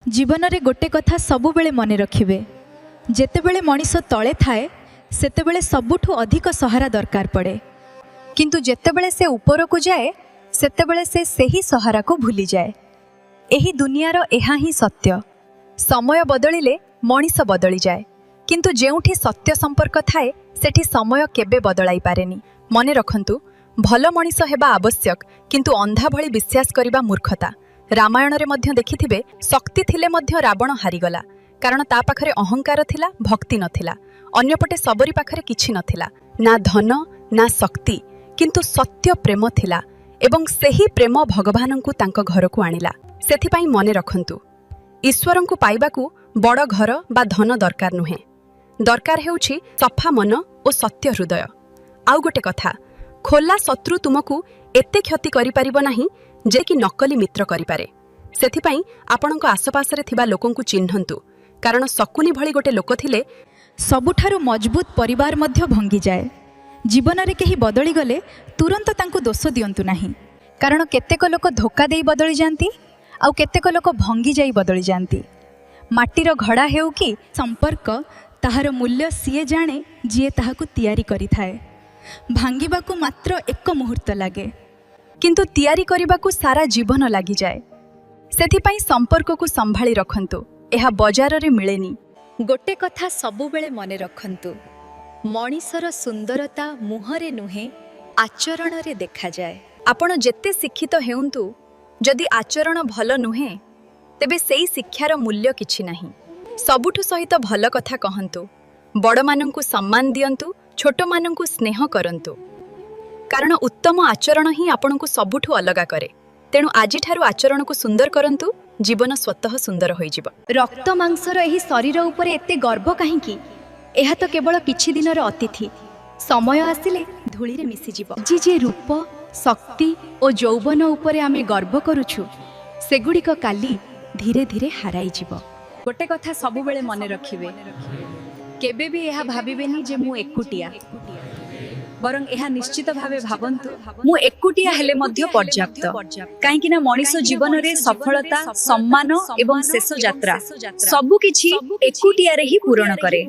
जीवन रे गोटे कथा सबु बेले मने रखिबे, जेतेबेले मनीष तले थाए सेतेबेले सबुठु अधिक सहारा दरकार पड़े, किंतु जेतेबेले से ऊपर को जाए सेतेबेले से सही सहारा को भूली जाए। एही दुनियार एहा ही सत्य। समय बदलिले मनीष बदली जाए, किंतु जेउठी सत्य संपर्क थाए सेठी समय केबे बदलाई पारेनी। मने रखंतु, भल मनीष हेबा आवश्यक, किंतु अंधा भली विश्वास करिबा मूर्खता। रामायण रे मध्य देखिथिबे, शक्ति थिले मध्य रावण हारिगला, कारण ता पाखरे अहंकार थिला, भक्ति नथिला। अन्यपटे सबरी पाखरे किछि नथिला, ना धन ना शक्ति, किंतु सत्य प्रेम थिला, एवं सेही प्रेम भगवानंकु तांको घरकु आनिला। सेथिपाई मने रखंतु, ईश्वरंकु पाइबाकु बड़ घर बा धन दरकार नुहे, दरकार हेउछि सफा मन और सत्य हृदय। आउ गोटे कथा, खोला शत्रु तुमको एते क्षति करि परिबो नाही जे कि नकली मित्र करि पारे। सेथिपाई आपणक आसपास रे थिबा लोकंकु चिन्हंतु, कारण शकुनी भली गोटे लोक थिले सबुठारु मजबूत परिवार मध्य भंगी जाए। जीवन रे केही बदली गले तुरंत तांको दोष दियंतु नाही, कारण केतेक लोक धोखा देई बदली जांती, आउ केतेक लोक भंगी जाई बदली जांती। माटीर घड़ा हेउ कि संपर्क, ताहार मूल्य सीए जाने जिए ताहाकु तैयारी करि थाए। भांगिबाकु मात्र एक मुहूर्त लागे, किंतु तैयारी करिबाकु सारा जीवन लागि जाए। सेथिपाई संपर्क को संभाली रखंतु, एहा बाजार रे मिलेनी। गोटे कथा सबु बेले मने रखंतु, मनीषर सुंदरता मुहरे नुहे आचरण रे देखा जाए। आपण जेते शिक्षित हेउंतु, जदि आचरण भल नुहे तेबे सेई शिक्षार मूल्य किछि नाही। सबुठु सहित भल कथा कहंतु, बड़ मानंकु सम्मान दियंतु, छोट मानंकु स्नेह करंतु, कारण उत्तम आचरण ही आपनकु सबुठु अलगा करे। तेणु आजि ठारु आचरण को सुंदर करंतु, जीवन स्वतः सुंदर होई जिवो। रक्त मांसर एही शरीर उपरे एते गर्व काहेकि? एहा तो केवल किछि दिनर अतिथि, समय आसिले धूली रे मिसि जिवो। जी जे रूप, शक्ति और यौवन उपरे आमे गर्व करूछु, सेगुड़िक काली धीरे धीरे हराई जिवो। गोटे कथा सबु बेले मने रखिबे, केबे भी एहा भाबिबेनी जे मु एकुटिया, बरं एहा निश्चित भावे भाबंतु मु एकुटिया हेले मध्य पर्याप्त। काहेकि ना मनीष जीवन रे सफलता, सम्मान एवं शेष यात्रा सबु किछि एकुटिया रे ही पूर्ण करे।